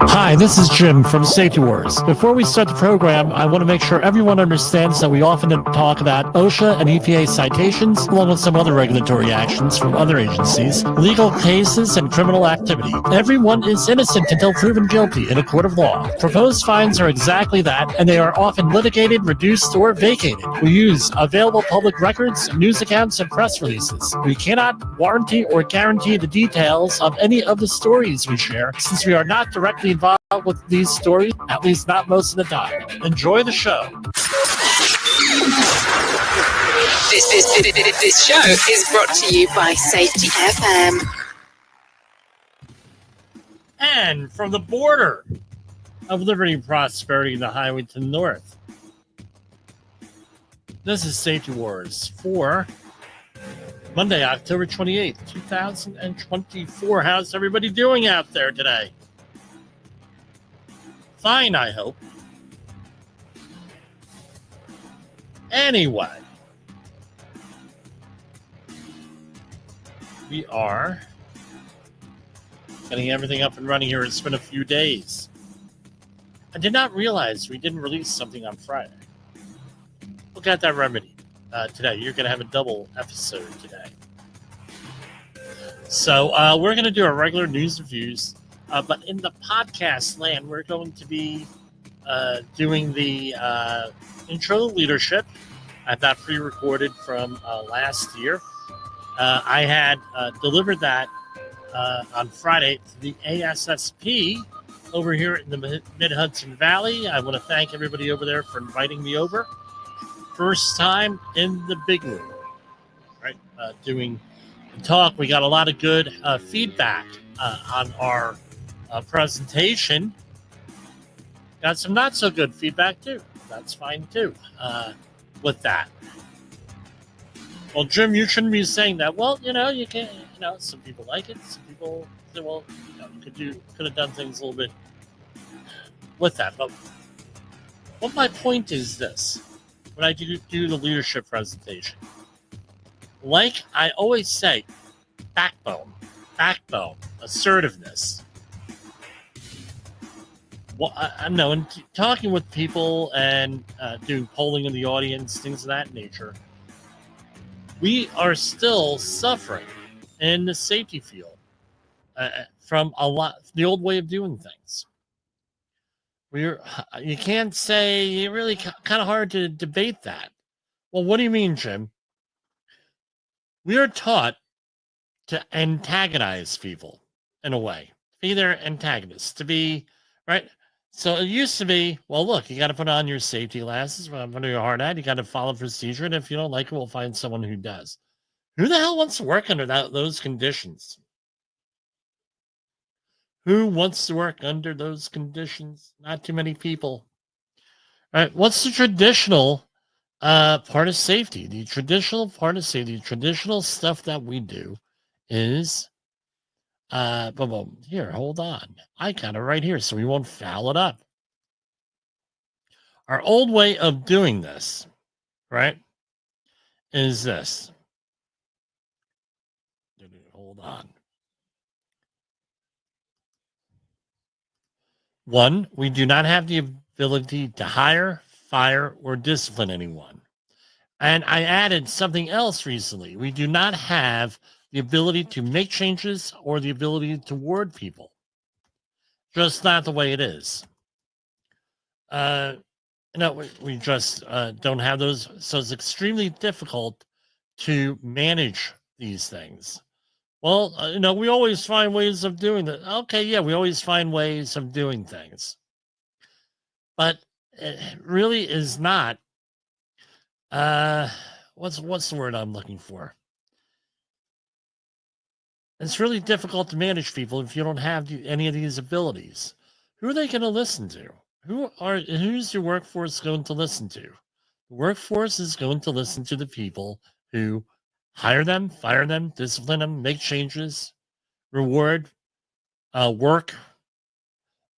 Hi, this is Jim from Safety Wars. Before we start the program, I want to make sure everyone understands that we often talk about OSHA and EPA citations, along with some other regulatory actions from other agencies, legal cases, and criminal activity. Everyone is innocent until proven guilty in a court of law. Proposed fines are exactly that, and they are often litigated, reduced, or vacated. We use available public records, news accounts, and press releases. We cannot warranty or guarantee the details of any of the stories we share, since we are not directly involved with these stories, at least not most of the time. Enjoy the show. This show is brought to you by Safety FM. And from the border of liberty and prosperity, the highway to the north, this is Safety Wars for Monday, October 28th, 2024. How's everybody doing out there today? Fine, I hope. Anyway, we are getting everything up and running here. It's been a few days. I did not realize we didn't release something on Friday. We'll get that remedy today. You're going to have a double episode today. So we're going to do our regular news reviews. But in the podcast land, we're going to be doing the intro leadership. I have that pre-recorded from last year. I had delivered that on Friday to the ASSP over here in the Mid-Hudson Valley. I want to thank everybody over there for inviting me over. First time in the big room, right? Doing the talk. We got a lot of good feedback on our presentation. Got some not so good feedback too. That's fine too. With that, well, Jim, you shouldn't be saying that. Well, you can. Some people like it. Some people say, well, you could have done things a little bit with that. But what my point is this: when I do the leadership presentation, like I always say, backbone, assertiveness. Well, I'm talking with people and doing polling in the audience, things of that nature. We are still suffering in the safety field from the old way of doing things. You can't say, you're really kind of hard to debate that. Well, what do you mean, Jim? We are taught to antagonize people in a way, be their antagonists, to be right. So it used to be, well, look, you got to put on your safety glasses, put on your hard hat, you got to follow procedure, and if you don't like it, we'll find someone who does. Who the hell wants to work under those conditions? Who wants to work under those conditions? Not too many people. All right, what's the traditional part of safety? The traditional part of safety, the traditional stuff that we do is here, hold on. I got it right here so we won't foul it up. Our old way of doing this, right, is this. Hold on. One, we do not have the ability to hire, fire, or discipline anyone. And I added something else recently. We do not have the ability to make changes or the ability to ward people. Just not the way it is. We just don't have those. So it's extremely difficult to manage these things. Well, we always find ways of doing that. Okay, yeah, we always find ways of doing things. But it really is not. What's the word I'm looking for? It's really difficult to manage people if you don't have any of these abilities. Who are they going to listen to? Who's your workforce going to listen to? The workforce is going to listen to the people who hire them, fire them, discipline them, make changes, reward, work,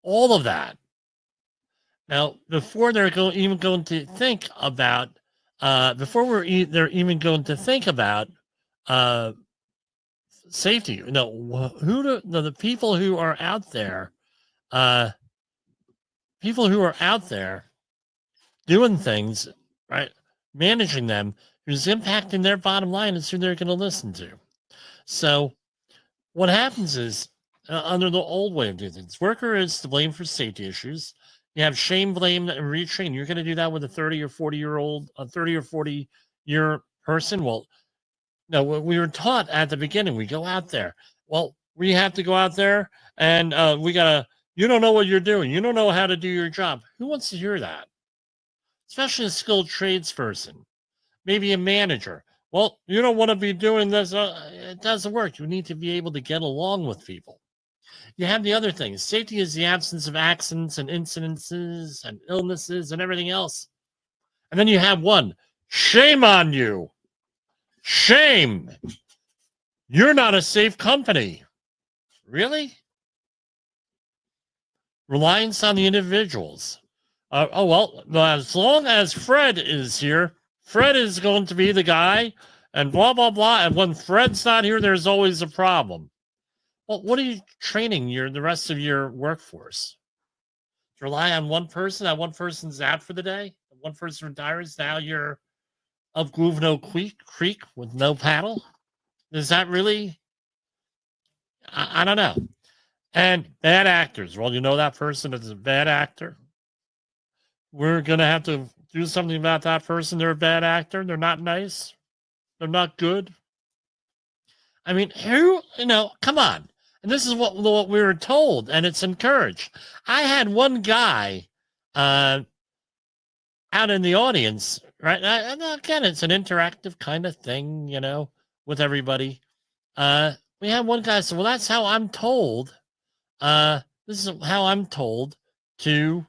all of that. Now, before they're even going to think about, they're even going to think about safety. The people who are out there people who are out there doing things, right, managing them, who's impacting their bottom line is who they're going to listen to. So what happens is, under the old way of doing things, worker is to blame for safety issues. You have shame, blame, and retrain. You're going to do that with a 30 or 40-year-old, a 30 or 40-year person. Well, no, we were taught at the beginning, we go out there. Well, we have to go out there and you don't know what you're doing. You don't know how to do your job. Who wants to hear that? Especially a skilled tradesperson, maybe a manager. Well, you don't want to be doing this. It doesn't work. You need to be able to get along with people. You have the other things. Safety is the absence of accidents and incidences and illnesses and everything else. And then you have one. Shame on you. Shame. You're not a safe company. Really? Reliance on the individuals. As long as Fred is here, Fred is going to be the guy, and blah, blah, blah. And when Fred's not here, there's always a problem. Well, what are you training the rest of your workforce? To rely on one person, that one person's out for the day, one person retires, now you're up Grooveno Creek with no paddle? Is that really? I don't know. And bad actors. Well, you know that person is a bad actor. We're going to have to do something about that person. They're a bad actor. They're not nice. They're not good. I mean, come on. And this is what we were told, and it's encouraged. I had one guy out in the audience, right? And again, it's an interactive kind of thing, with everybody. We had one guy say, well, that's how I'm told. This is how I'm told to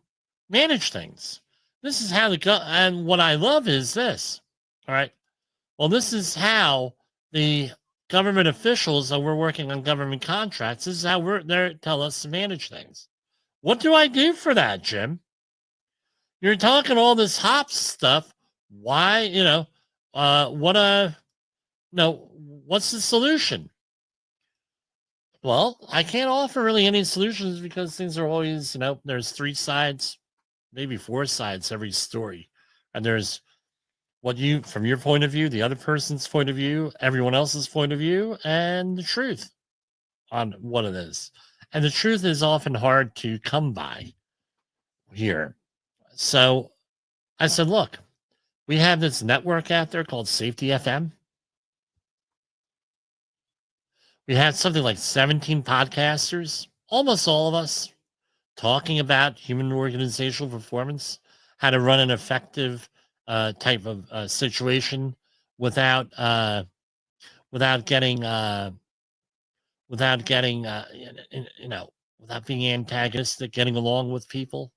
manage things. This is how and what I love is this. All right. Well, this is how the government officials that we're working on government contracts, this is how they tell us to manage things. What do I do for that, Jim? You're talking all this hops stuff. Why, what's the solution? Well, I can't offer really any solutions because things are always, there's 3 sides, maybe 4 sides every story. And there's from your point of view, the other person's point of view, everyone else's point of view, and the truth on what it is. And the truth is often hard to come by here. So I said, look, we have this network out there called Safety FM. We had something like 17 podcasters, almost all of us, talking about human organizational performance, how to run an effective type of situation without getting without being antagonistic, getting along with people,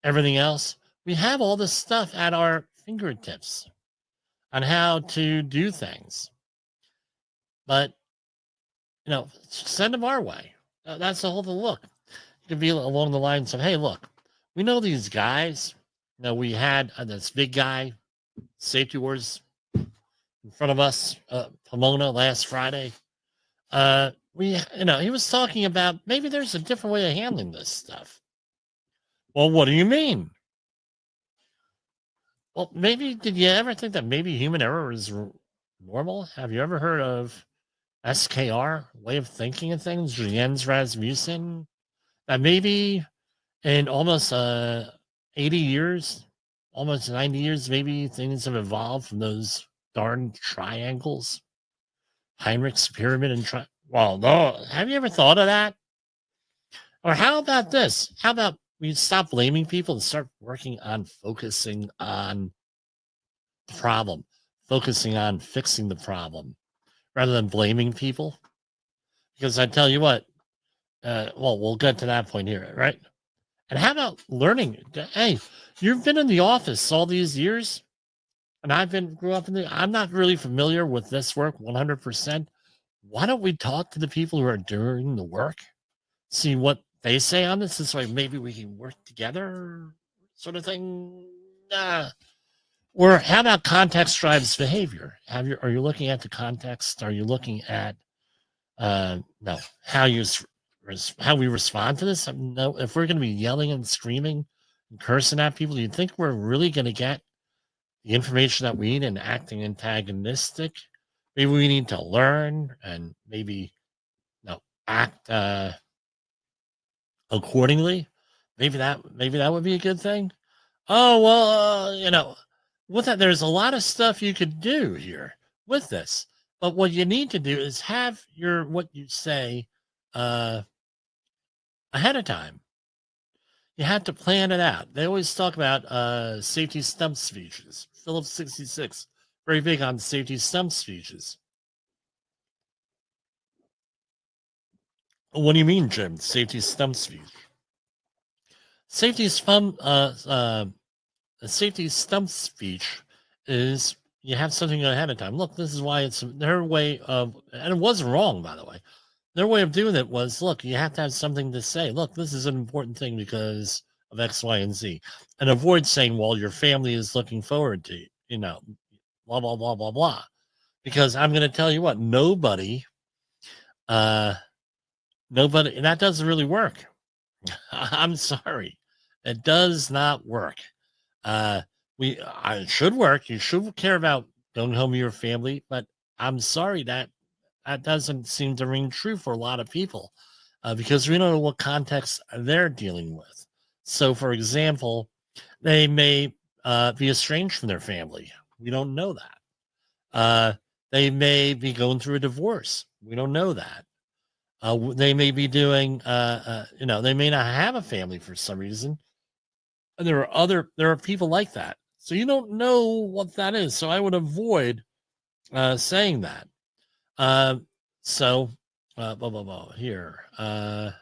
everything else. We have all this stuff at our fingertips on how to do things, but send them our way. That's the whole thing. Look, it could be along the lines of, hey, look, we know these guys. We had this big guy, Safety Wars, in front of us, Pomona, last Friday. He was talking about maybe there's a different way of handling this stuff. Well, what do you mean? Well, maybe, did you ever think that maybe human error is normal? Have you ever heard of SKR, way of thinking of things, Jens Rasmussen? That maybe in almost 80 years, almost 90 years, maybe things have evolved from those darn triangles, Heinrich's pyramid and well, no, have you ever thought of that? Or how about this? How about we stop blaming people and start working on focusing on the problem, focusing on fixing the problem rather than blaming people? Because I tell you what, we'll get to that point here, right? And how about learning? Hey, you've been in the office all these years, and grew up I'm not really familiar with this work 100%. Why don't we talk to the people who are doing the work, see what they say on this? This way, maybe we can work together, sort of thing. Or how about context drives behavior? Are you looking at the context? Are you looking at how you how we respond to this. No, if we're going to be yelling and screaming and cursing at people, do you think we're really going to get the information that we need and acting antagonistic? Maybe we need to learn and maybe act accordingly. Maybe that would be a good thing. Oh well, with that, there's a lot of stuff you could do here with this. But what you need to do is have what you say ahead of time. You have to plan it out. They always talk about safety stump speeches. Phillips 66, very big on safety stump speeches. What do you mean, Jim? Safety stump speech. Safety stump speech is you have something ahead of time. Look, this is why it's their way of, and it wasn't wrong, by the way. Their way of doing it was, look, you have to have something to say. Look, this is an important thing because of X, Y, and Z. And avoid saying, well, your family is looking forward to, blah, blah, blah, blah, blah. Because I'm going to tell you what, nobody, and that doesn't really work. I'm sorry. It does not work. It should work. You should care about going home to your family, but I'm sorry that doesn't seem to ring true for a lot of people because we don't know what context they're dealing with. So, for example, they may be estranged from their family. We don't know that. They may be going through a divorce. We don't know that. They may be doing, they may not have a family for some reason. And there are people like that. So you don't know what that is. So I would avoid saying that. Here. Let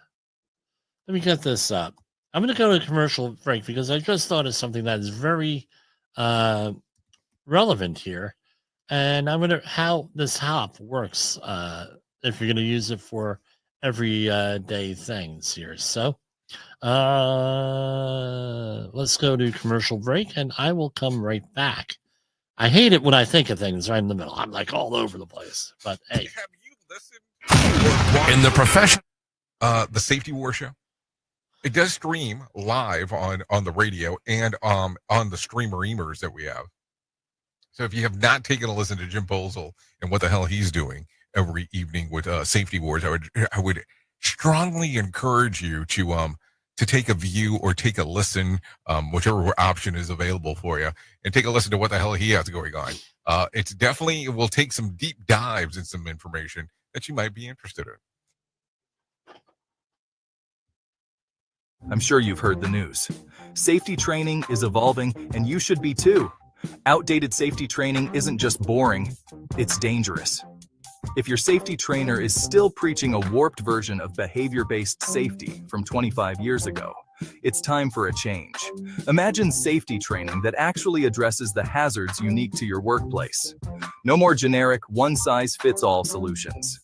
me get this up. I'm going to go to a commercial break because I just thought of something that is very relevant here. And I'm going to, how this hop works if you're going to use it for everyday things here. So let's go to commercial break and I will come right back. I hate it when I think of things right in the middle. I'm like all over the place, but hey. Have you listened in the profession, the Safety War Show? It does stream live on the radio and on the streamer-emers that we have. So if you have not taken a listen to Jim Bolzel and what the hell he's doing every evening with Safety Wars, I would strongly encourage you to take a view or take a listen, whichever option is available for you, and take a listen to what the hell he has going on. It will take some deep dives in some information that you might be interested in. I'm sure you've heard the news. Safety training is evolving, and you should be too. Outdated safety training isn't just boring, it's dangerous. If your safety trainer is still preaching a warped version of behavior-based safety from 25 years ago, it's time for a change. Imagine safety training that actually addresses the hazards unique to your workplace. No more generic one-size-fits-all solutions.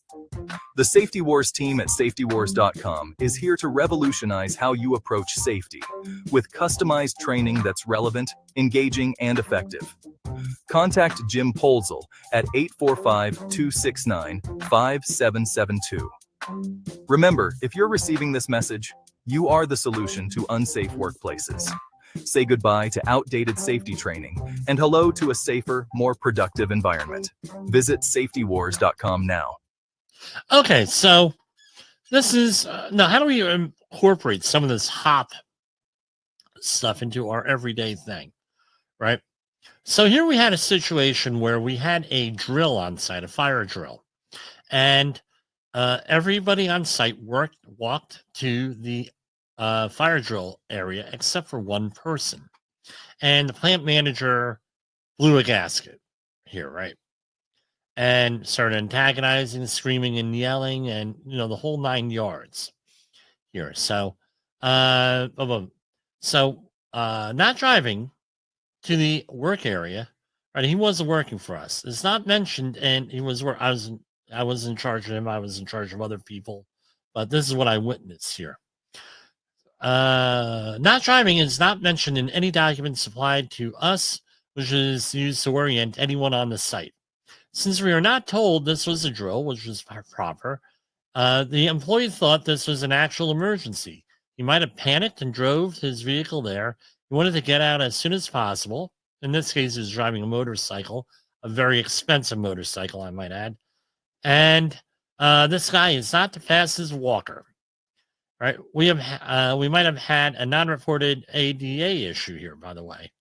The Safety Wars team at safetywars.com is here to revolutionize how you approach safety with customized training that's relevant, engaging, and effective. Contact Jim Polzel at 845-269-5772. Remember, if you're receiving this message, you are the solution to unsafe workplaces. Say goodbye to outdated safety training and hello to a safer, more productive environment. Visit safetywars.com now. Okay, so this is now how do we incorporate some of this hop stuff into our everyday thing, right? So here we had a situation where we had a drill on site, a fire drill, and everybody on site walked to the fire drill area except for one person, and the plant manager blew a gasket here, right? And started antagonizing, screaming and yelling, and the whole 9 yards here. So, not driving to the work area, right? He wasn't working for us. It's not mentioned, and he was where I was in charge of him. I was in charge of other people, but this is what I witnessed here. Not driving is not mentioned in any document supplied to us, which is used to orient anyone on the site. Since we are not told this was a drill, which was proper, The employee thought this was an actual emergency. He might have panicked and drove his vehicle there. He wanted to get out as soon as possible. In this case, he was driving a motorcycle, a very expensive motorcycle, I might add. And this guy is not the fastest walker. Right? We might have had a non-reported ADA issue here, by the way,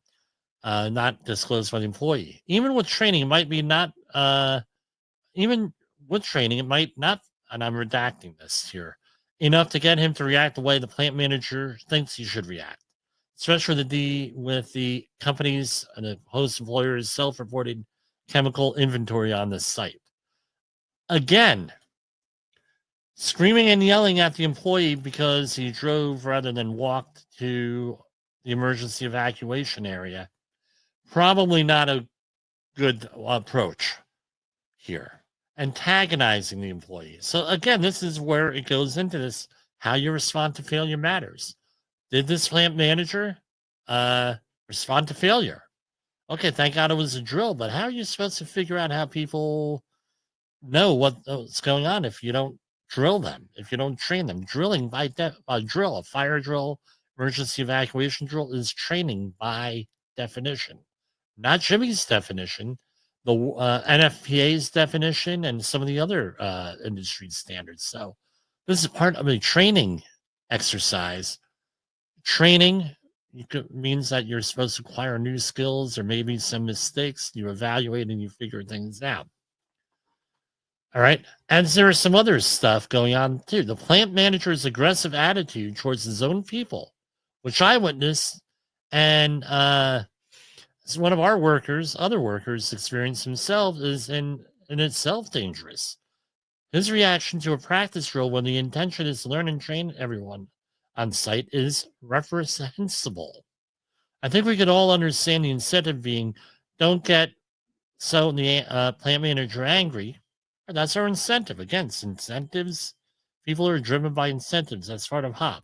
not disclosed by the employee. Even with training, it might be not. Even with training, it might not. And I'm redacting this here, enough to get him to react the way the plant manager thinks he should react, especially with the company's and the host employer's self-reported chemical inventory on the site. Again, screaming and yelling at the employee because he drove rather than walked to the emergency evacuation area, probably not a good approach here. Antagonizing the employee. So again, this is where it goes into this. How you respond to failure matters. Did this plant manager respond to failure? Okay, thank God it was a drill, but how are you supposed to figure out how people know what's going on if you don't drill them, if you don't train them? Drilling by drill, a fire drill, emergency evacuation drill is training by definition, not Jimmy's definition, the NFPA's definition, and some of the other industry standards. So this is part of a training exercise. Training means that you're supposed to acquire new skills or maybe some mistakes. You evaluate and you figure things out. All right. And there is some other stuff going on too. The plant manager's aggressive attitude towards his own people, which I witnessed, and one of our other workers experienced himself, is in itself dangerous. His reaction to a practice drill when the intention is to learn and train everyone on site is reprehensible. I think we could all understand the incentive being, don't get the plant manager angry. That's our incentive. Again, incentives. People are driven by incentives. That's part of HOP.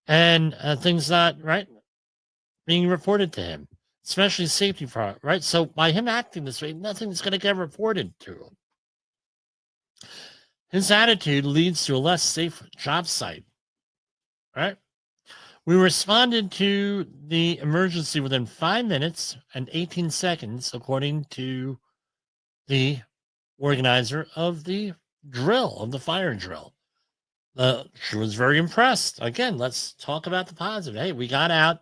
And things not right being reported to him, especially safety part, right? So by him acting this way, nothing's going to get reported to him. His attitude leads to a less safe job site, right? We responded to the emergency within 5 minutes and 18 seconds, according to the organizer of the drill, of the fire drill. She was very impressed. Again, let's talk about the positive. Hey, we got out.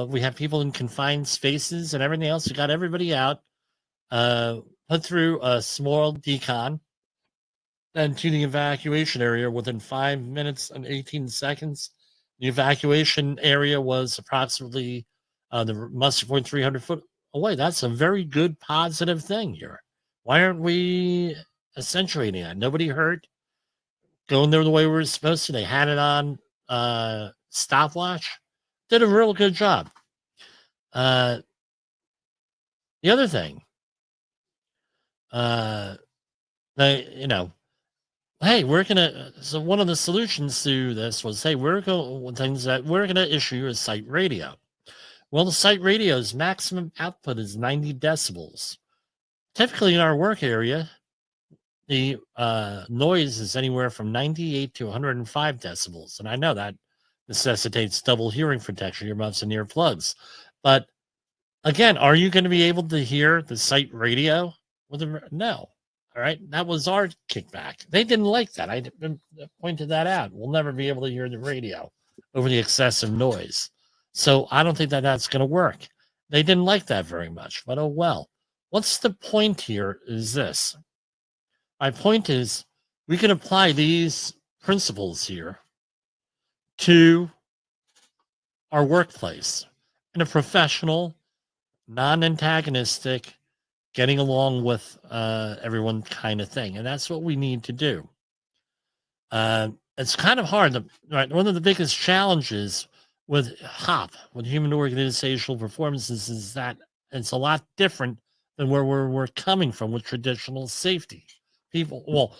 We have people in confined spaces and everything else. We got everybody out, put through a small decon, and to the evacuation area within 5 minutes and 18 seconds. The evacuation area was approximately the muster point 300 foot away. That's a very good positive thing here. Why aren't we accentuating that? Nobody hurt. Going there the way we were supposed to. They had it on stopwatch. Did a real good job. The other thing, hey, we're gonna. So one of the solutions to this was, hey, we're gonna issue a site radio. Well, the site radio's maximum output is 90 decibels. Typically, in our work area, the noise is anywhere from 98 to 105 decibels, and I know that necessitates double hearing protection, earmuffs and earplugs. But again, are you going to be able to hear the site radio with a no? All right, that was our kickback. They didn't like that. I pointed that out. We'll never be able to hear the radio over the excessive noise. So I don't think that that's going to work. They didn't like that very much, but oh well. What's the point here is this. My point is we can apply these principles here to our workplace in a professional, non-antagonistic, getting along with everyone kind of thing. And that's what we need to do. It's kind of hard. Right? One of the biggest challenges with HOP, with human organizational performances, is that it's a lot different than where we're coming from with traditional safety. People, well,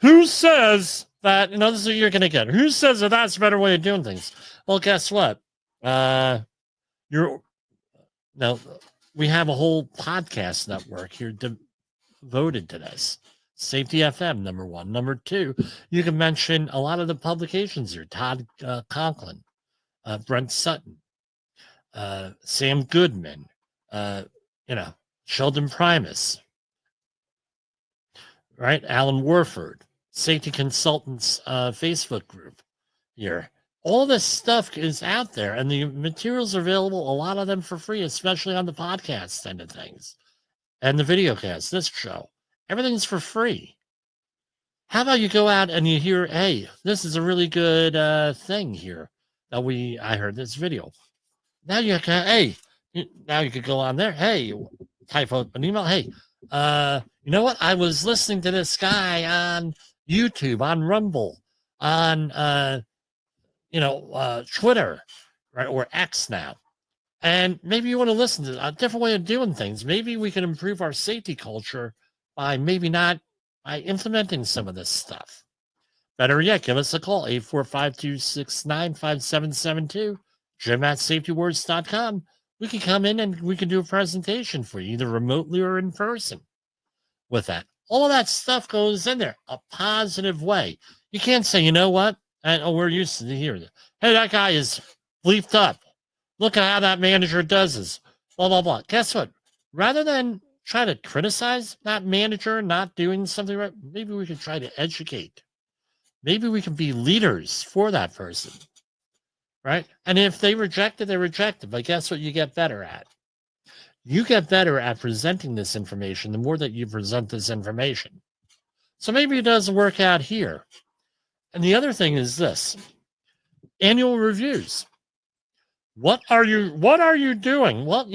who says that, this is what you're going to get. Who says that that's a better way of doing things? Well, guess what? We have a whole podcast network here devoted to this. Safety FM, number one. Number two, you can mention a lot of the publications here. Todd Conklin, Brent Sutton, Sam Goodman, Sheldon Primus, right? Alan Warford, Safety Consultants Facebook group here. All this stuff is out there, and the materials are available, a lot of them for free, especially on the podcast end of things and the video cast, this show. Everything's for free. How about you go out and you hear, hey, this is a really good thing here that I heard this video. Now you can, now you could go on there. Hey, type out an email. Hey, you know what? I was listening to this guy on YouTube, on Rumble, on Twitter, right, or X now. And maybe you want to listen to a different way of doing things. Maybe we can improve our safety culture by implementing some of this stuff. Better yet, give us a call, 845-269-5772, jim@safetywords.com. We can come in and we can do a presentation for you, either remotely or in person with that. All of that stuff goes in there, a positive way. You can't say, you know what? We're used to hearing it. Hey, that guy is bleeped up. Look at how that manager does this. Blah, blah, blah. Guess what? Rather than try to criticize that manager not doing something right, maybe we could try to educate. Maybe we can be leaders for that person, right? And if they reject it, they reject it. But guess what you get better at? You get better at presenting this information the more that you present this information. So maybe it doesn't work out here. And the other thing is this: annual reviews. What are you doing? Well,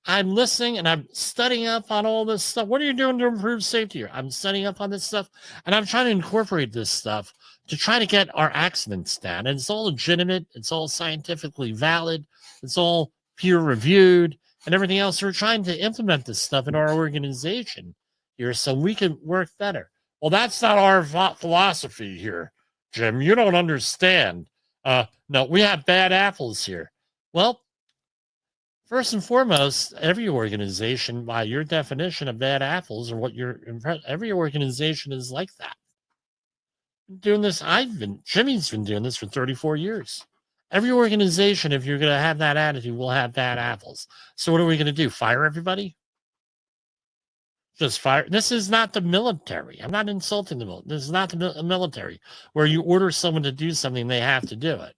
I'm listening and I'm studying up on all this stuff. What are you doing to improve safety here? I'm studying up on this stuff, and I'm trying to incorporate this stuff to try to get our accidents down. And it's all legitimate. It's all scientifically valid. It's all peer reviewed and everything else. We're trying to implement this stuff in our organization here so we can work better. Well, that's not our philosophy here, Jim. You don't understand. No, we have bad apples here. Well, first and foremost, every organization, by your definition of bad apples, or every organization is like that. Doing this, Jimmy's been doing this for 34 years. Every organization, if you're going to have that attitude, will have bad apples. So what are we going to do? Fire everybody? Just fire. This is not the military. I'm not insulting the military. This is not the military where you order someone to do something, they have to do it.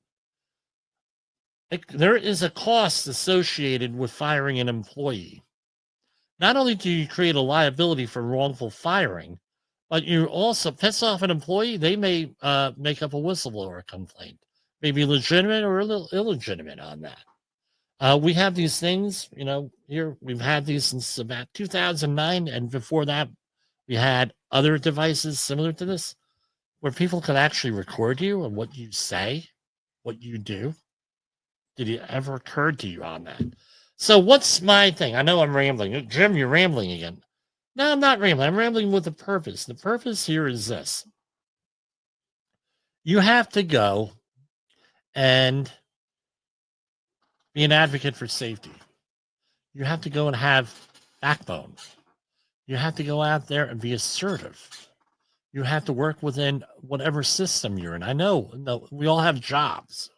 There is a cost associated with firing an employee. Not only do you create a liability for wrongful firing, but you also piss off an employee. They may make up a whistleblower complaint, maybe legitimate or illegitimate on that. We have these things, here we've had these since about 2009. And before that, we had other devices similar to this where people could actually record you and what you say, what you do. Did it ever occur to you on that? So what's my thing? I know I'm rambling. Jim, you're rambling again. No, I'm not rambling. I'm rambling with a purpose. The purpose here is this. You have to go and be an advocate for safety. You have to go and have backbone. You have to go out there and be assertive. You have to work within whatever system you're in. I know we all have jobs.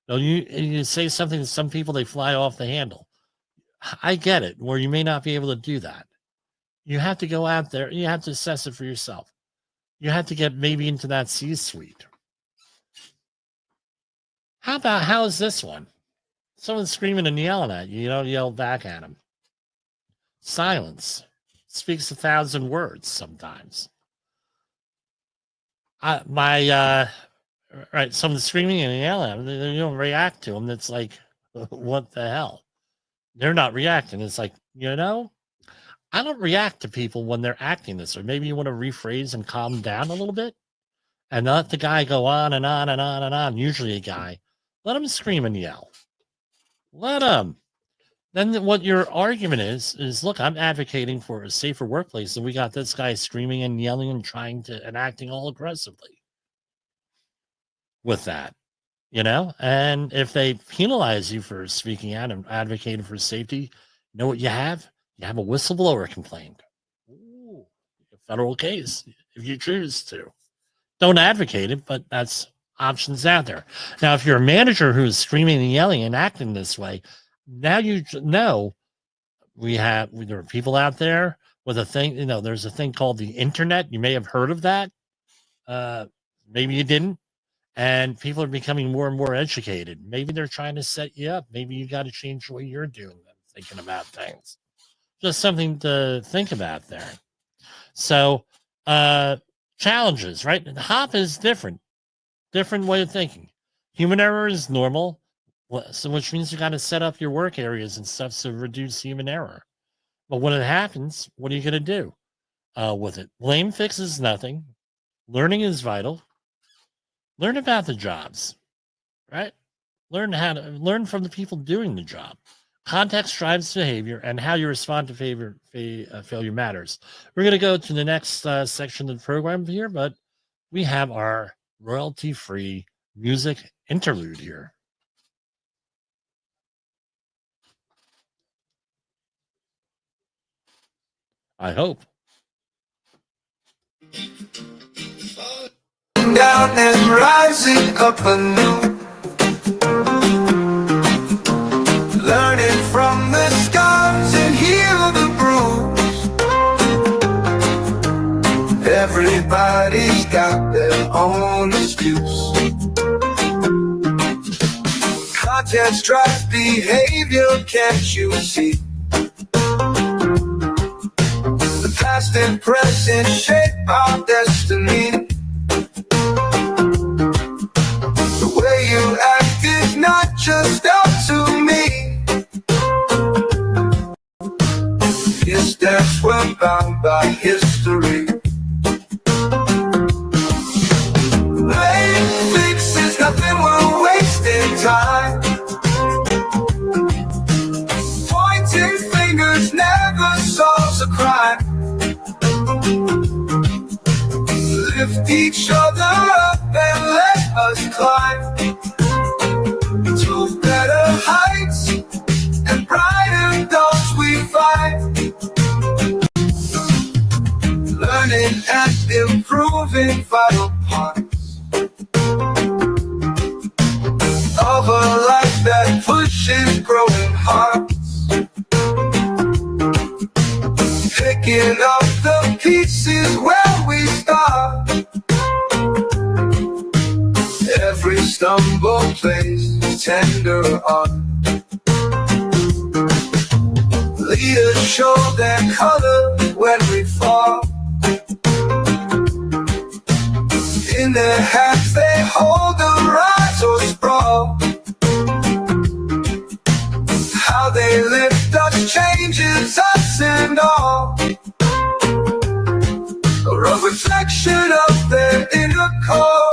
You say something to some people, they fly off the handle. I get it, where you may not be able to do that. You have to go out there. You have to assess it for yourself. You have to get maybe into that C-suite. How's this one? Someone's screaming and yelling at you. You don't yell back at them. Silence speaks 1,000 words sometimes. Someone's screaming and yelling at them. You don't react to them. It's like, what the hell? They're not reacting. It's like, I don't react to people when they're acting this. Or maybe you want to rephrase and calm down a little bit and let the guy go on and on and on and on. Usually a guy. Let him scream and yell. Let him. Then what your argument is, look, I'm advocating for a safer workplace, and we got this guy screaming and yelling and and acting all aggressively with that, and if they penalize you for speaking out and advocating for safety, you know what you have? You have a whistleblower complaint. Ooh, you federal case if you choose to. Don't advocate it, but that's options out there. Now, if you're a manager who's screaming and yelling and acting this way, now you know there are people out there with a thing. There's a thing called the internet. You may have heard of that. Maybe you didn't. And people are becoming more and more educated. Maybe they're trying to set you up. Maybe you got to change the way you're doing them, thinking about things. Just something to think about there. So, challenges, right? HOP is different way of thinking. Human error is normal, so which means you got to set up your work areas and stuff to reduce human error. But when it happens, what are you going to do with it? Blame fixes nothing. Learning is vital. Learn about the jobs, right? Learn from the people doing the job. Context drives behavior, and how you respond to failure matters. We're going to go to the next section of the program here, but we have our royalty-free music interlude here. I hope. Down and rising up anew, learning from the scars and heal the bruise. Everybody's got their own excuse. Context drives behavior, can't you see? The past and present shape our destiny. The way you act is not just up to me. Yes, that's we're bound by history. Blame fixes nothing, we're wasting time. Pointing fingers never solves a crime. Lift each other up and let us climb to better heights and brighter daws we find. Learning and improving vital parts of a life that pushes growing hearts. Picking up the pieces where we start. Every stumble plays tender art. Leaders show their color when we fall. In their hands they hold the rise or sprawl. How they lift us changes us and all. A reflection of their inner core.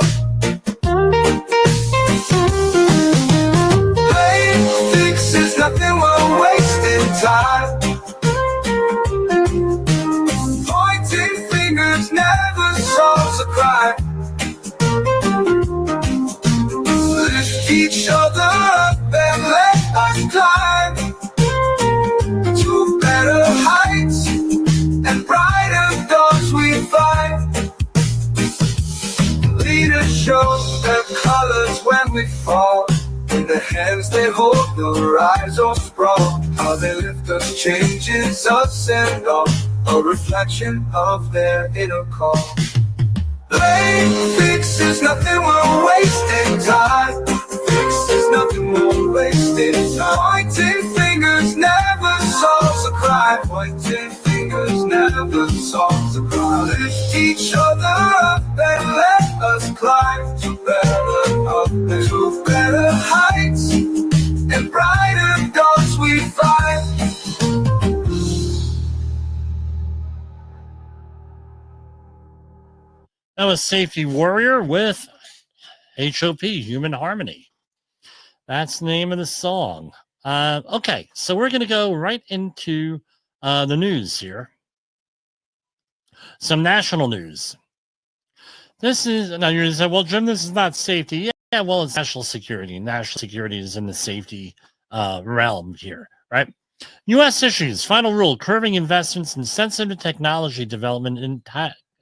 Blame fixes nothing, we're wasting time. Pointing fingers never solves a crime. Lift each other up and let us climb to better heights and brighter daws we find. Leaders show their colors when we fall. In their hands they hold the rise or sprawl. How they lift us changes us and all. A reflection of their inner core. Blame fixes nothing, we're wasting time. Fixes nothing, we're wasting time. Pointing fingers never solves a crime. Pointing fingers never solves a crime. Lift each other up and let us climb to better heights and brighter daws we find. That was Safety Warrior with HOP, Human Harmony. That's the name of the song. Okay, so we're going to go right into the news here. Some national news. This is, now you're going to say, well, Jim, this is not safety. Yeah, well, it's national security. National security is in the safety realm here, right? U.S. issues. Final rule curbing investments in sensitive technology development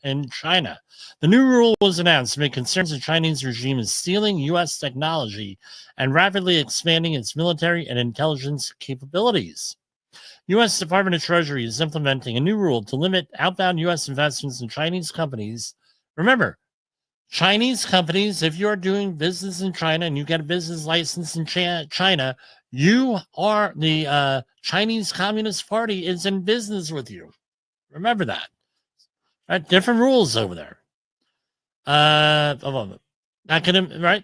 in China. The new rule was announced amid concerns the Chinese regime is stealing U.S. technology and rapidly expanding its military and intelligence capabilities. U.S. Department of Treasury is implementing a new rule to limit outbound U.S. investments in Chinese companies. Remember, Chinese companies, if you're doing business in China and you get a business license in China, you are the Chinese Communist Party is in business with you. Remember that. Right? Different rules over there. Right?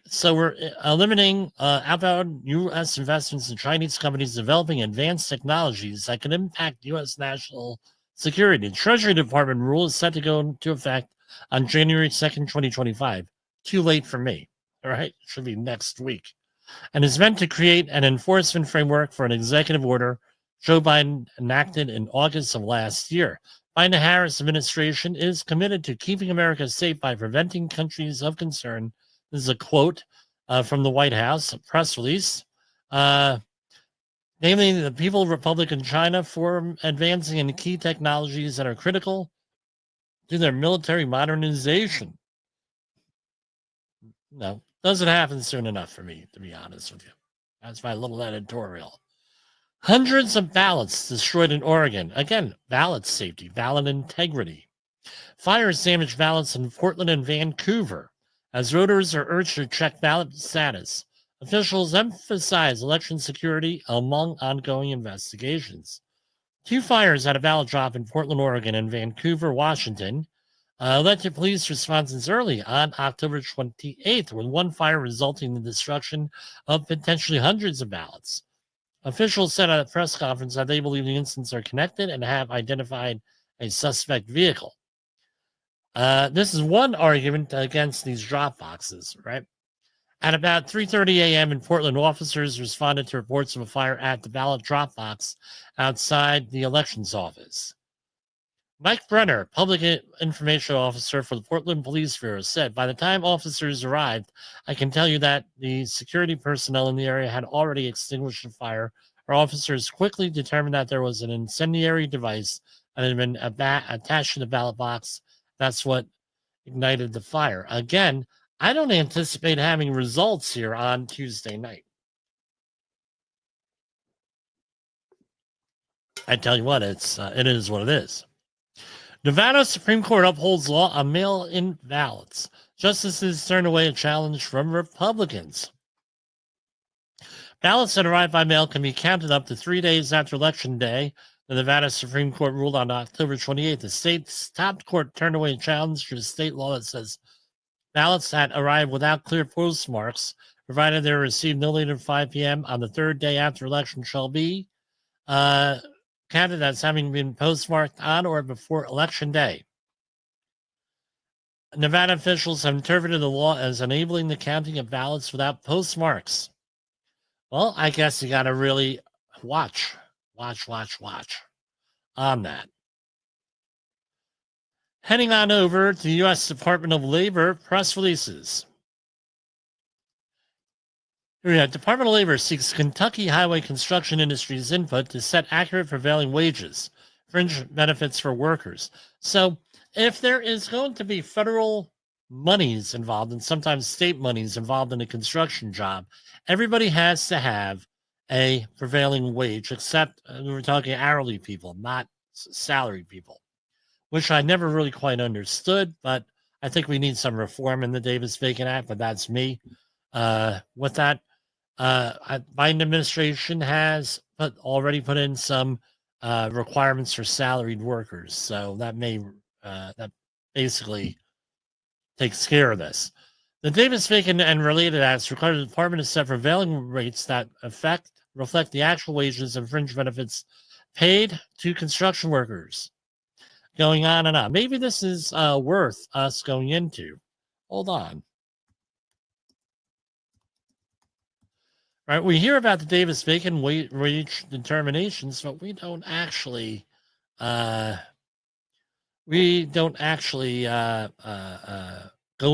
So we're eliminating outbound U.S. investments in Chinese companies developing advanced technologies that can impact U.S. national security. The Treasury Department rule is set to go into effect on January 2nd, 2025. Too late for me. All right? Should be next week. And is meant to create an enforcement framework for an executive order Joe Biden enacted in August of last year. Biden-Harris administration is committed to keeping America safe by preventing countries of concern. This is a quote from the White House, a press release, namely the People's Republic of China for advancing in key technologies that are critical to their military modernization. No, doesn't happen soon enough for me, to be honest with you. That's my little editorial. Hundreds of ballots destroyed in Oregon. Again, ballot safety, ballot integrity. Fires damaged ballots in Portland and Vancouver as voters are urged to check ballot status. Officials emphasize election security among ongoing investigations. 2 fires at a ballot drop in Portland, Oregon and Vancouver, Washington led to police responses early on October 28th, with 1 fire resulting in the destruction of potentially hundreds of ballots. Officials said at a press conference that they believe the incidents are connected and have identified a suspect vehicle. This is one argument against these drop boxes, right? At about 3:30 a.m. in Portland, officers responded to reports of a fire at the ballot drop box outside the elections office. Mike Brenner, public information officer for the Portland Police Bureau, said, "By the time officers arrived, I can tell you that the security personnel in the area had already extinguished the fire. Our officers quickly determined that there was an incendiary device that had been attached to the ballot box. That's what ignited the fire." Again, I don't anticipate having results here on Tuesday night. I tell you what, it is what it is. Nevada Supreme Court upholds law on mail-in ballots. Justices turn away a challenge from Republicans. Ballots that arrive by mail can be counted up to 3 days after Election Day. The Nevada Supreme Court ruled on October 28th. The state's top court turned away a challenge to the state law that says ballots that arrive without clear postmarks, provided they are received no later than 5 p.m. on the 3rd day after election, shall be counted as having been postmarked on or before Election Day. Nevada officials have interpreted the law as enabling the counting of ballots without postmarks. Well, I guess you got to really watch on that. Heading on over to the U.S. Department of Labor press releases. Here we have Department of Labor seeks Kentucky highway construction industry's input to set accurate prevailing wages, fringe benefits for workers. So if there is going to be federal monies involved and sometimes state monies involved in a construction job, everybody has to have a prevailing wage, except we're talking hourly people, not salaried people, which I never really quite understood, but I think we need some reform in the Davis-Bacon Act, but that's me. With that, Biden administration has already put in some requirements for salaried workers, so that basically takes care of this. The Davis-Bacon and related acts require the department to set prevailing rates that reflect the actual wages and fringe benefits paid to construction workers. Going on and on. Maybe this is worth us going into. Hold on. Right, we hear about the Davis-Bacon wage determinations, but we don't actually go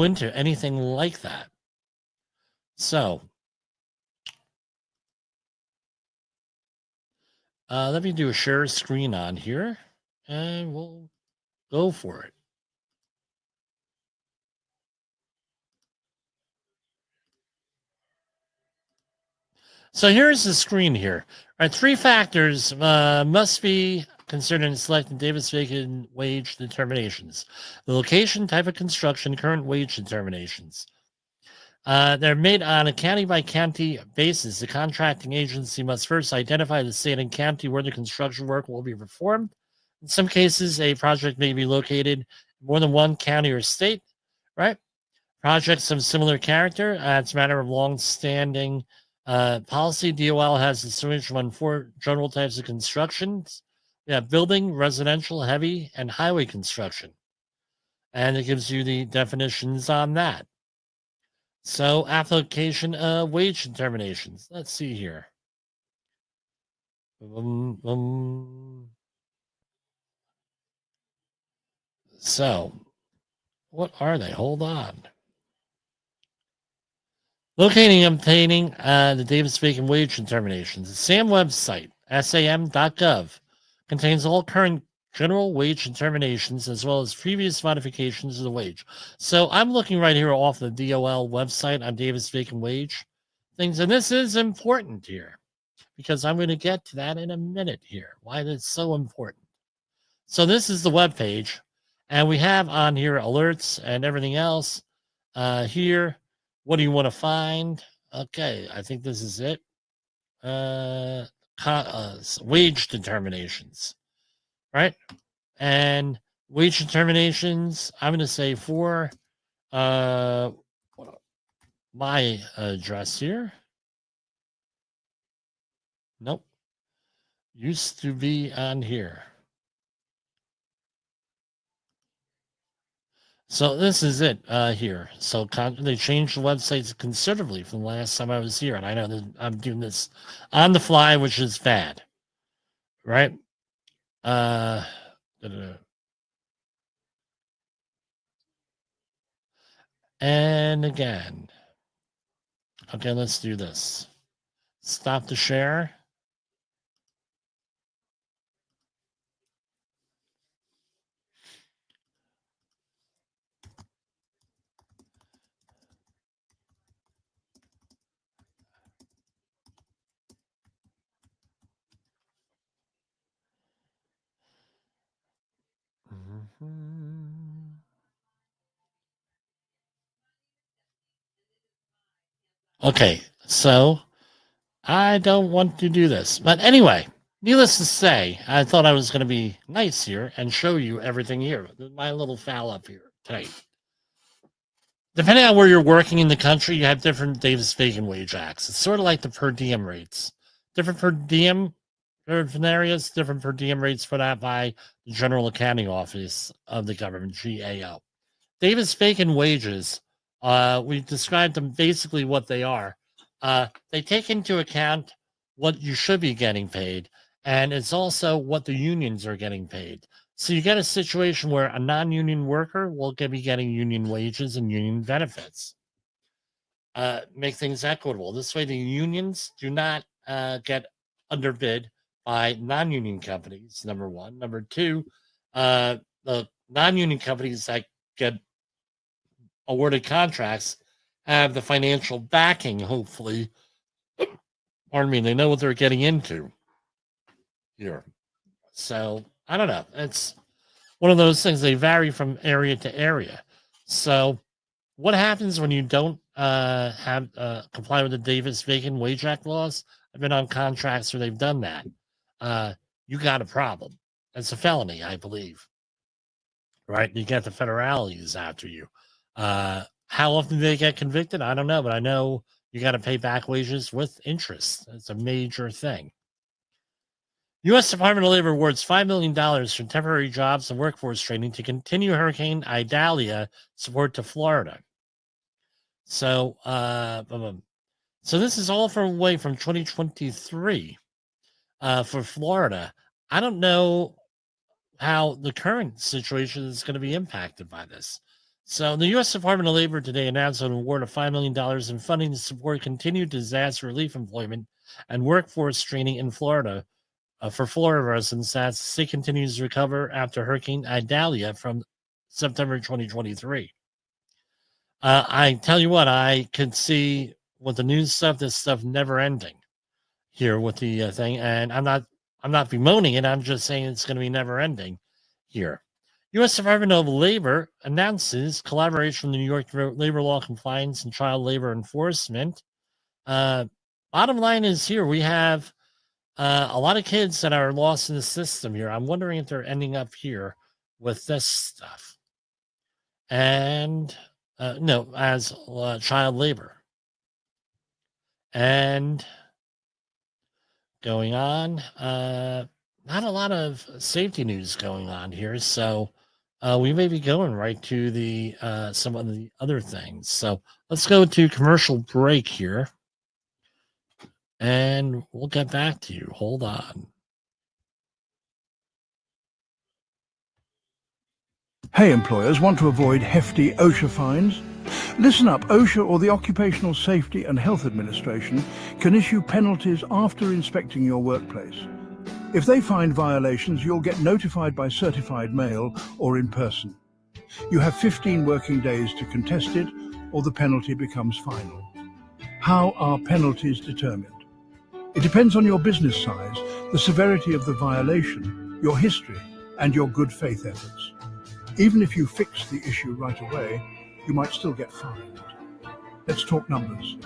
into anything like that. So, Let me do a share screen on here, and we'll go for it. So here's the screen here. All right, 3 factors must be considered in selecting Davis-Bacon wage determinations: the location, type of construction, current wage determinations. They're made on a county-by-county basis. The contracting agency must first identify the state and county where the construction work will be performed. In some cases, a project may be located in more than one county or state, right? Projects of similar character, it's a matter of long-standing policy. DOL has distinguished among 4 general types of constructions. We have building, residential, heavy, and highway construction. And it gives you the definitions on that. So, application of wage determinations. Let's see here. So, what are they? Hold on. Locating and obtaining the Davis-Bacon wage determinations. The SAM website, sam.gov, contains all current general wage determinations as well as previous modifications of the wage. So I'm looking right here off the DOL website on Davis-Bacon wage things, and this is important here because I'm going to get to that in a minute here, why that's so important. So this is the web page, and we have on here alerts and everything else here. What do you want to find? Okay, I think this is it. Wage determinations, right? And wage determinations, I'm going to say for my address here. Nope. Used to be on here. So this is it here. So they changed the websites considerably from the last time I was here. And I know that I'm doing this on the fly, which is bad. Right? And again. Okay, let's do this. Stop the share. Okay, so I don't want to do this. But anyway, needless to say, I thought I was going to be nice here and show you everything here. My little foul up here tonight. Depending on where you're working in the country, you have different Davis-Bacon wage acts. It's sort of like the per diem rates. Different per diem, different areas, different per diem rates for that by the General Accounting Office of the government, GAO. Davis-Bacon wages, we described them basically what they are. They take into account what you should be getting paid, and it's also what the unions are getting paid. So you get a situation where a non-union worker will be getting union wages and union benefits. Make things equitable. This way the unions do not get underbid by non-union companies, number one. Number two, the non-union companies that get awarded contracts have the financial backing, hopefully. Pardon me, they know what they're getting into here. So, I don't know. It's one of those things. They vary from area to area. So, what happens when you don't comply with the Davis-Bacon Wage Act laws? I've been on contracts where they've done that. You got a problem. It's a felony, I believe. Right? You get the federalities after you. How often do they get convicted? I don't know, but I know you got to pay back wages with interest. It's a major thing. U.S. Department of Labor awards $5 million for temporary jobs and workforce training to continue Hurricane Idalia support to Florida. So, so this is all from 2023 for Florida. I don't know how the current situation is going to be impacted by this. So the U.S. Department of Labor today announced an award of $5 million in funding to support continued disaster relief employment and workforce training in Florida for Florida residents as the state continues to recover after Hurricane Idalia from September 2023. I tell you what, I could see with the news stuff, this stuff never ending here with the thing, and I'm not bemoaning it. I'm just saying it's going to be never ending here. U.S. Department of Labor announces collaboration with the New York Labor Law Compliance and Child Labor Enforcement. Bottom line is here we have a lot of kids that are lost in the system here. I'm wondering if they're ending up here with this stuff. And no, as child labor. And going on, not a lot of safety news going on here. So we may be going right to the some of the other things. So let's go to commercial break here. And we'll get back to you. Hold on. Hey, employers, want to avoid hefty OSHA fines? Listen up. OSHA, or the Occupational Safety and Health Administration, can issue penalties after inspecting your workplace. If they find violations, you'll get notified by certified mail or in person. You have 15 working days to contest it, or the penalty becomes final. How are penalties determined? It depends on your business size, the severity of the violation, your history, and your good faith efforts. Even if you fix the issue right away, you might still get fined. Let's talk numbers.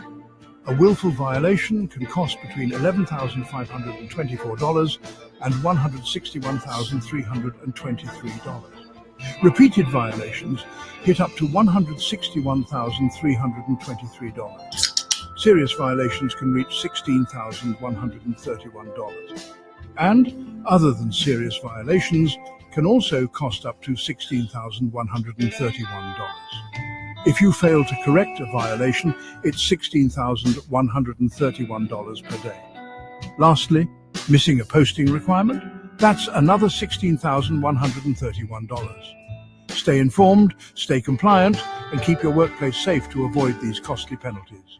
A willful violation can cost between $11,524 and $161,323. Repeated violations hit up to $161,323. Serious violations can reach $16,131. And, other than serious violations, can also cost up to $16,131. If you fail to correct a violation, it's $16,131 per day. Lastly, missing a posting requirement? That's another $16,131. Stay informed, stay compliant, and keep your workplace safe to avoid these costly penalties.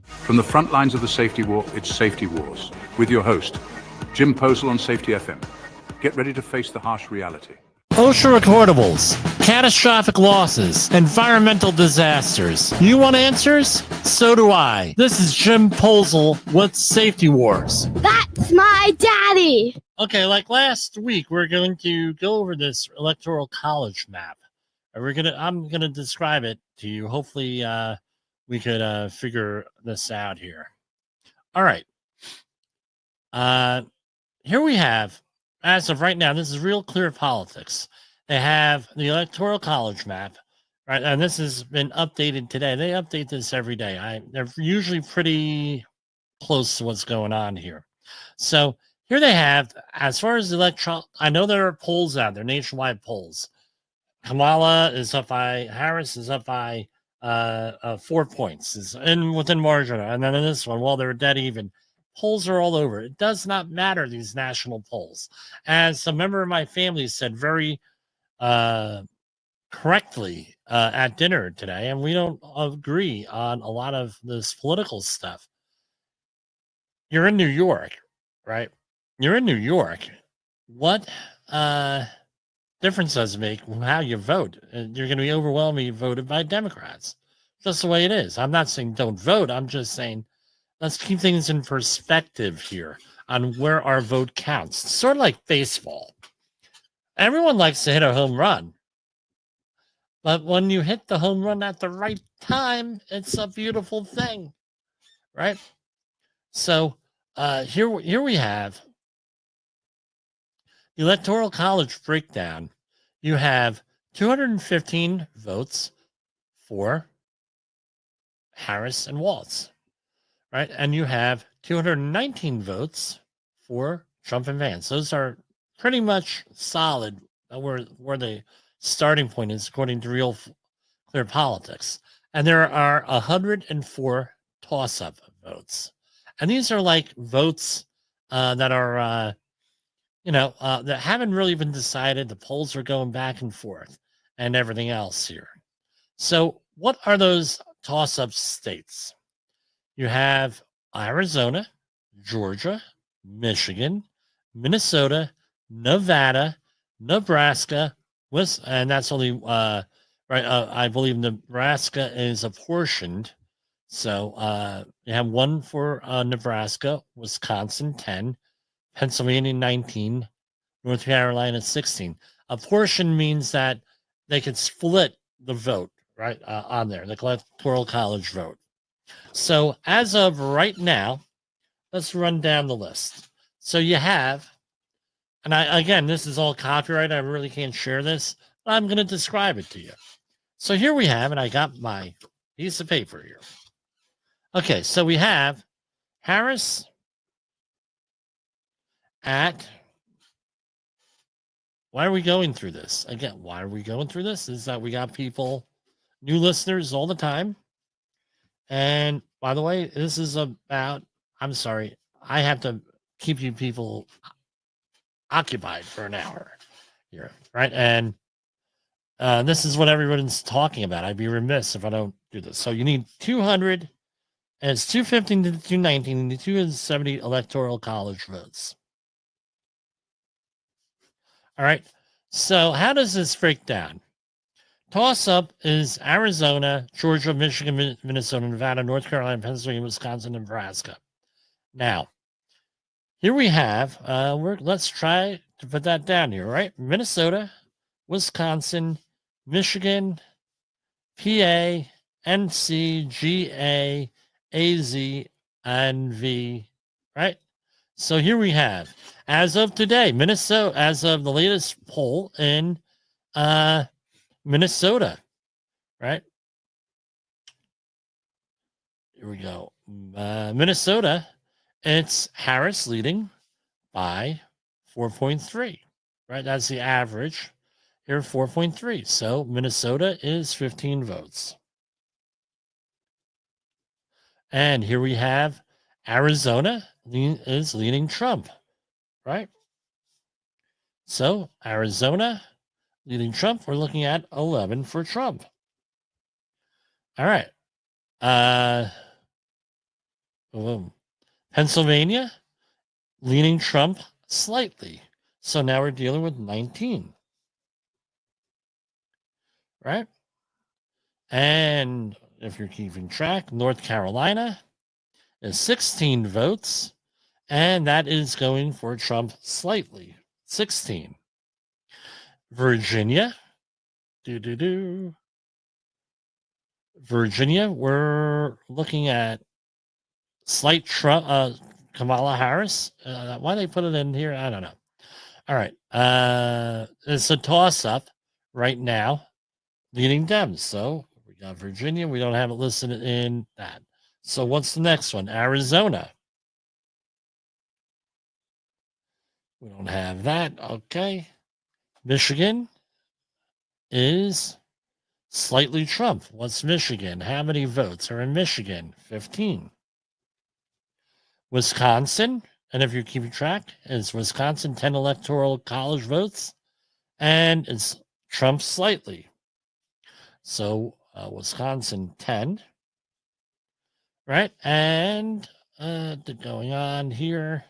From the front lines of the safety war, it's Safety Wars, with your host, Jim Posel on Safety FM. Get ready to face the harsh reality. OSHA recordables, catastrophic losses, environmental disasters. You want answers? So do I. This is Jim Posel with Safety Wars. That's my daddy. Okay, like last week, we're going to go over this electoral college map. I'm gonna describe it to you. Hopefully, we could figure this out here. All right. Here we have, as of right now, this is Real Clear Politics. They have the electoral college map, right? And this has been updated today. They update this every day. They're usually pretty close to what's going on here. So here they have, as far as the electoral, I know there are polls out there, nationwide polls. Kamala is up by, Harris is up by 4 points, is within margin. And then in this one, well, they're dead even. Polls are all over. It does not matter, these national polls. As a member of my family said very correctly at dinner today, and we don't agree on a lot of this political stuff. You're in New York, right? You're in New York. What difference does it make how you vote? You're going to be overwhelmingly voted by Democrats. Just the way it is. I'm not saying don't vote. I'm just saying let's keep things in perspective here on where our vote counts. It's sort of like baseball. Everyone likes to hit a home run. But when you hit the home run at the right time, it's a beautiful thing, right? So here we have the Electoral College breakdown. You have 215 votes for Harris and Walz, right? And you have 219 votes for Trump and Vance. Those are pretty much solid where the starting point is, according to Real Clear Politics. And there are 104 toss-up votes. And these are like votes that are, that haven't really been decided. The polls are going back and forth and everything else here. So, what are those toss-up states? You have Arizona, Georgia, Michigan, Minnesota, Nevada, Nebraska, and that's only right. I believe Nebraska is apportioned. So you have one for Nebraska, Wisconsin 10, Pennsylvania 19, North Carolina 16. Apportion means that they could split the vote right on there, the electoral college vote. So as of right now, let's run down the list. So you have, and again, this is all copyright. I really can't share this, but I'm going to describe it to you. So here we have, and I got my piece of paper here. Okay, so we have Harris at, why are we going through this? Again, why are we going through this? Is that we got people, new listeners all the time. And by the way, this is about, I'm sorry, I have to keep you people occupied for an hour here, right? And this is what everyone's talking about. I'd be remiss if I don't do this. So you need 200, and it's 215 to 219, and 270 electoral college votes. All right. So how does this break down? Toss up is Arizona, Georgia, Michigan, Minnesota, Nevada, North Carolina, Pennsylvania, Wisconsin, Nebraska. Now, here we have, let's try to put that down here, right? Minnesota, Wisconsin, Michigan, PA, NC, GA, AZ, and V, right? So here we have, as of today, Minnesota, as of the latest poll in Minnesota, right? Here we go. Minnesota, it's Harris leading by 4.3, right? That's the average here, 4.3. So Minnesota is 15 votes. And here we have Arizona is leading Trump, right? So Arizona leading Trump, we're looking at 11 for Trump. All right. Pennsylvania leaning Trump slightly. So now we're dealing with 19. Right? And if you're keeping track, North Carolina is 16 votes, and that is going for Trump slightly. 16. Virginia. Virginia, we're looking at slight Trump, Kamala Harris. Why they put it in here, I don't know. All right. It's a toss-up right now, leading Dems. So we got Virginia. We don't have it listed in that. So what's the next one? Arizona. We don't have that. Okay. Michigan is slightly Trump. What's Michigan? How many votes are in Michigan? 15. Wisconsin, and if you're keeping track, is Wisconsin 10 electoral college votes, and it's Trump slightly. So Wisconsin 10, right? And going on here,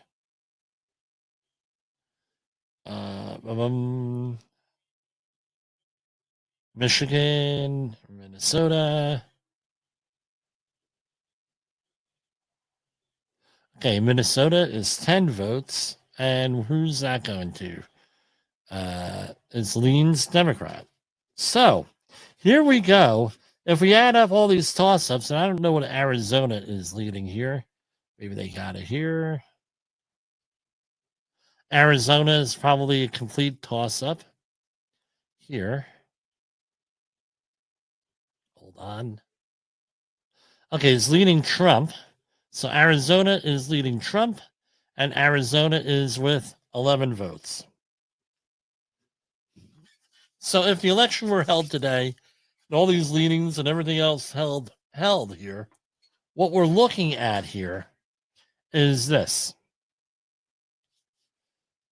Michigan, Minnesota. Okay, Minnesota is 10 votes. And who's that going to? It's leans Democrat. So here we go. If we add up all these toss-ups, and I don't know what Arizona is leading here. Maybe they got it here. Arizona is probably a complete toss-up here. Hold on. Okay, it's leading Trump. So Arizona is leading Trump, and Arizona is with 11 votes. So if the election were held today, and all these leanings and everything else held here, what we're looking at here is this.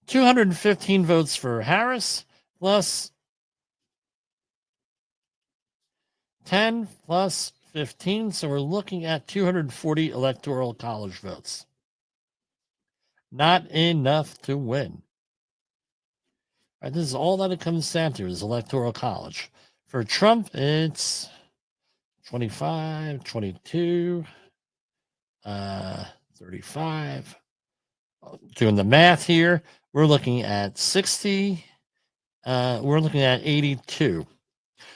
215 votes for Harris, plus 10 plus 15, so we're looking at 240 electoral college votes. Not enough to win. Right, this is all that it comes down to is electoral college. For Trump, it's 25, 22, 35. Doing the math here, we're looking at 60. We're looking at 82.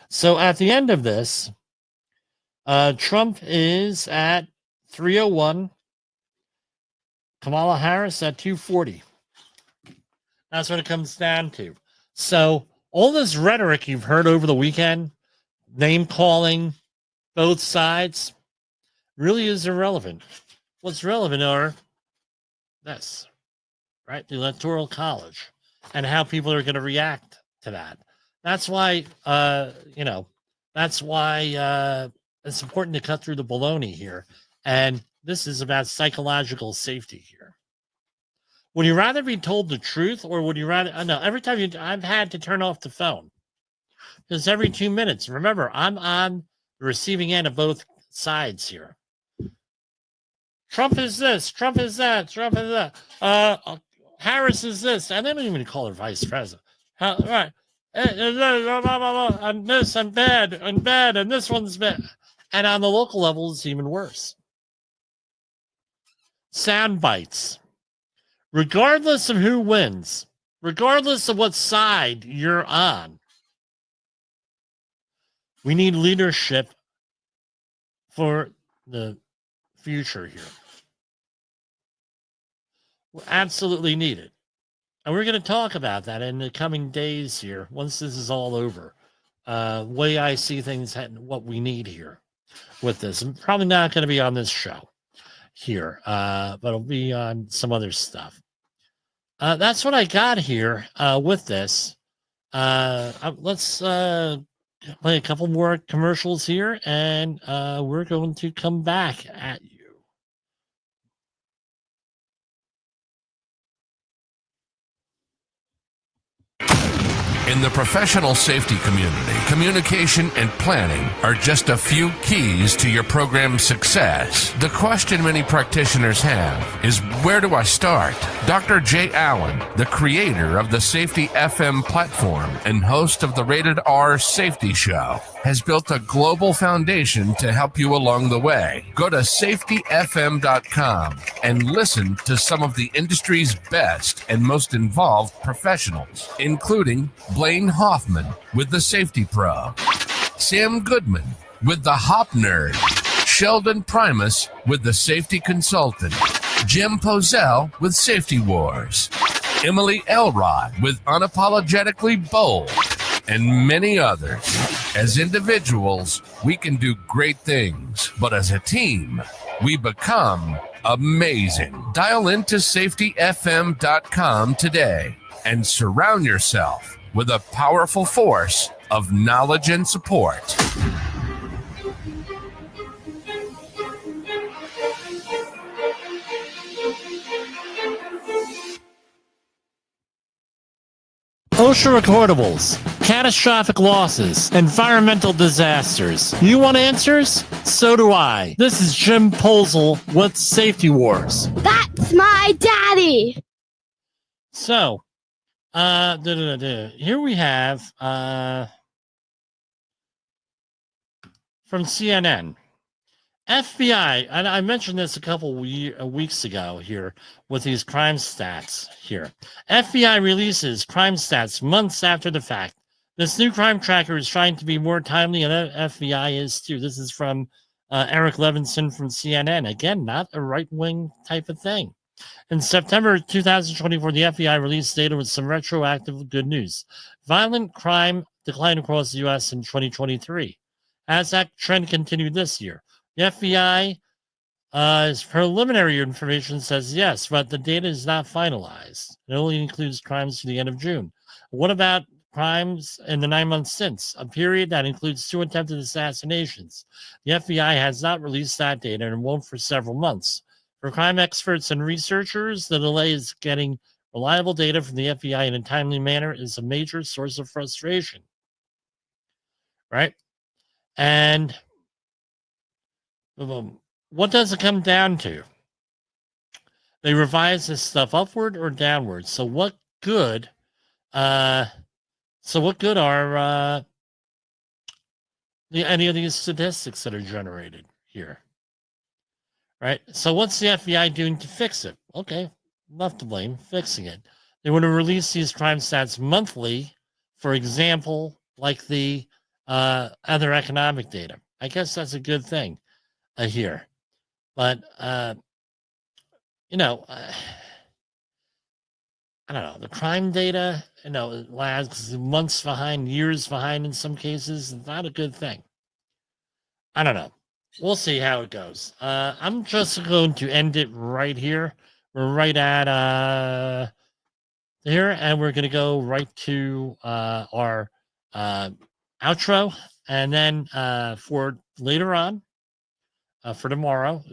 So at the end of this, Trump is at 301. Kamala Harris at 240. That's what it comes down to. So all this rhetoric you've heard over the weekend, name calling, both sides, really is irrelevant. What's relevant are this, right? The Electoral College and how people are going to react to that. That's why, that's why it's important to cut through the baloney here. And this is about psychological safety here. Would you rather be told the truth, or would you rather? No, every time I've had to turn off the phone because every 2 minutes. Remember, I'm on the receiving end of both sides here. Trump is this, Trump is that, Trump is that. Harris is this, and they don't even call her vice president. Right? And this and bad, and this one's bad. And on the local level, it's even worse. Sound bites. Regardless of who wins, regardless of what side you're on, we need leadership for the future here. We absolutely need it. And we're going to talk about that in the coming days here, once this is all over. Way I see things, what we need here with this. I'm probably not going to be on this show here, but it'll be on some other stuff. That's what I got here with this. Let's play a couple more commercials here, and we're going to come back at you. In the professional safety community, communication and planning are just a few keys to your program's success. The question many practitioners have is, where do I start? Dr. Jay Allen, the creator of the Safety FM platform and host of the Rated R Safety Show, has built a global foundation to help you along the way. Go to safetyfm-com and listen to some of the industry's best and most involved professionals, including Blaine Hoffman with the Safety Pro, Sam Goodman with the Hop Nerd, Sheldon Primus with the Safety Consultant, Jim Pozell with Safety Wars, Emily Elrod with Unapologetically Bold, and many others. As individuals, we can do great things, but as a team, we become amazing. Dial into safetyfm.com today and surround yourself with a powerful force of knowledge and support. OSHA recordables, catastrophic losses, environmental disasters. You want answers? So do I. This is Jim Posel with Safety Wars. That's my daddy. So, here we have from CNN. FBI, and I mentioned this a couple weeks ago here with these crime stats here. FBI releases crime stats months after the fact. This new crime tracker is trying to be more timely, and FBI is too. This is from Eric Levinson from CNN. Again, not a right-wing type of thing. In September 2024, the FBI released data with some retroactive good news. Violent crime declined across the U.S. in 2023. As that trend continued this year. The FBI's preliminary information says yes, but the data is not finalized. It only includes crimes to the end of June. What about crimes in the 9 months since, a period that includes 2 attempted assassinations? The FBI has not released that data and won't for several months. For crime experts and researchers, the delay is getting reliable data from the FBI in a timely manner is a major source of frustration. Right? And what does it come down to? They revise this stuff upward or downward. So what good? Are any of these statistics that are generated here? Right. So what's the FBI doing to fix it? Okay, not to blame, fixing it. They want to release these crime stats monthly, for example, like the other economic data. I guess that's a good thing here. But, I don't know, the crime data, it lags months behind, years behind in some cases. It's not a good thing. I don't know. We'll see how it goes. I'm just going to end it right here. We're right at here, and we're going to go right to our outro. And then for later on, for tomorrow,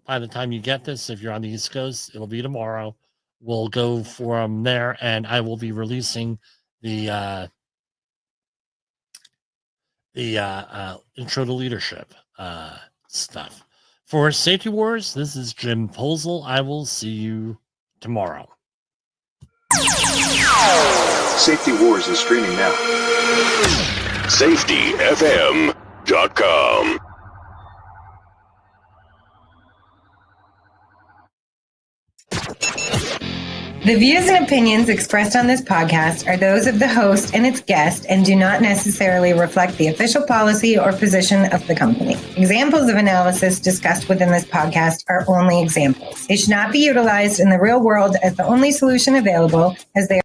by the time you get this, if you're on the East Coast, it'll be tomorrow. We'll go from there, and I will be releasing the intro to leadership stuff. For Safety Wars, this is Jim Posel. I will see you tomorrow. Safety Wars is streaming now. safetyfm.com. The views and opinions expressed on this podcast are those of the host and its guest and do not necessarily reflect the official policy or position of the company. Examples of analysis discussed within this podcast are only examples. They should not be utilized in the real world as the only solution available, as they